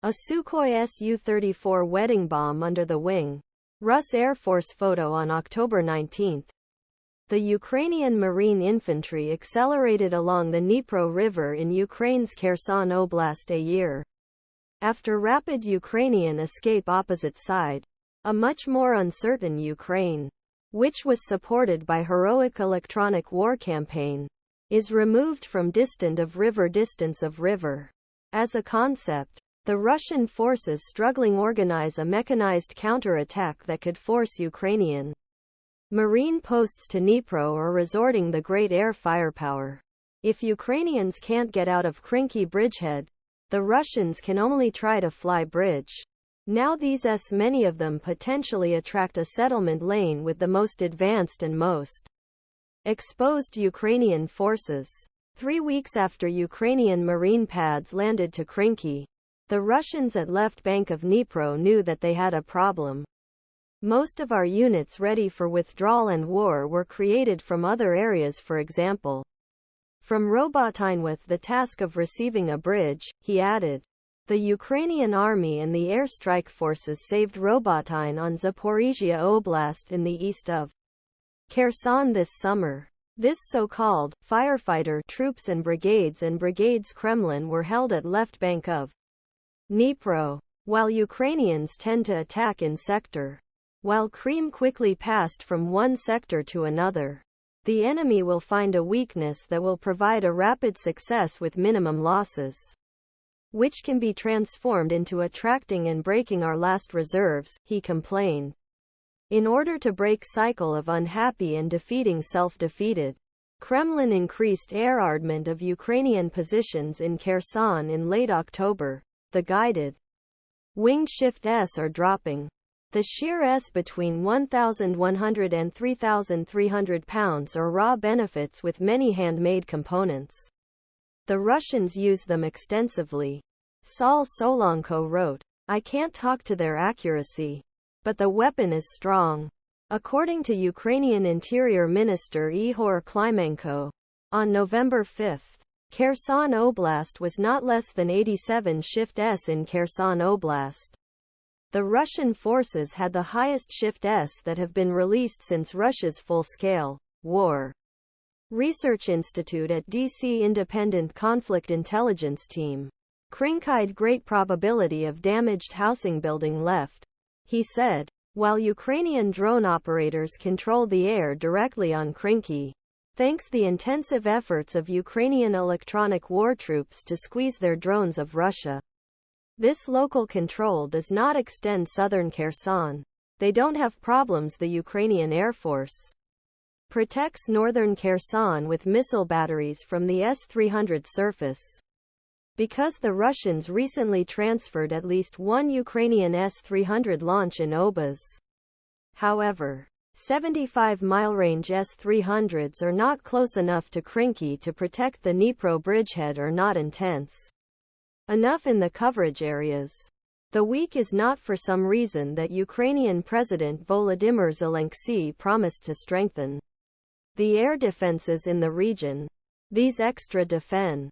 A SUKHOİ Su-34 Wedding Bomb under the wing.Rus Air Force photo on October 19. The Ukrainian Marine Infantry accelerated along the Dnipro River in Ukraine's Kherson Oblast a year after rapid Ukrainian escape opposite side. A much more uncertain Ukraine, which was supported by heroic electronic war campaign, is removed from distance of river. As a concept, the Russian forces struggling organize a mechanized counter-attack that could force Ukrainian Marine Posts to Dnipro or resorting the great air firepower. If Ukrainians can't get out of Krynky Bridgehead, the Russians can only try to fly bridge. Now many of them potentially attract a settlement lane with the most advanced and most exposed Ukrainian forces. 3 weeks after Ukrainian marine pads landed to Krynky, the Russians at left bank of Dnipro knew that they had a problem. Most of our units ready for withdrawal and war were created from other areas, for example, from Robotyne-with the task of receiving a bridge, he added. The Ukrainian army and the airstrike forces saved Robotyne on Zaporizhzhia Oblast in the east of Kherson this summer. This so-called Firefighter troops and brigades Kremlin were held at left bank of Dnipro, while Ukrainians tend to attack in sector. While Krym quickly passed from one sector to another, the enemy will find a weakness that will provide a rapid success with minimum losses, which can be transformed into attracting and breaking our last reserves, he complained. In order to break cycle of unhappy and defeating self-defeated, Kremlin increased air ardment of Ukrainian positions in Kherson in late October. The guided winged shift S are dropping. The shear S between 1,100 and 3,300 pounds or raw benefits with many handmade components. The Russians use them extensively. Solon'ko wrote, I can't talk to their accuracy, but the weapon is strong. According to Ukrainian Interior Minister Ihor Klymanko, on November 5, Kherson Oblast was not less than 87 shift S in Kherson Oblast. The Russian forces had the highest shift S that have been released since Russia's full-scale war. Research Institute at DC Independent Conflict Intelligence Team. Krynky'de great probability of damaged housing building left, he said, while Ukrainian drone operators control the air directly on Krynky, thanks the intensive efforts of Ukrainian electronic war troops to squeeze their drones of Russia. This local control does not extend southern Kherson. They don't have problems. The Ukrainian Air Force protects northern Kherson with missile batteries from the S-300 surface. Because the Russians recently transferred at least one Ukrainian S-300 launch in Obas. However, 75-mile range S-300s are not close enough to Krynky to protect the Dnipro Bridgehead or not intense enough in the coverage areas. The week is not for some reason that Ukrainian President Volodymyr Zelenksy promised to strengthen the air defenses in the region. These extra defense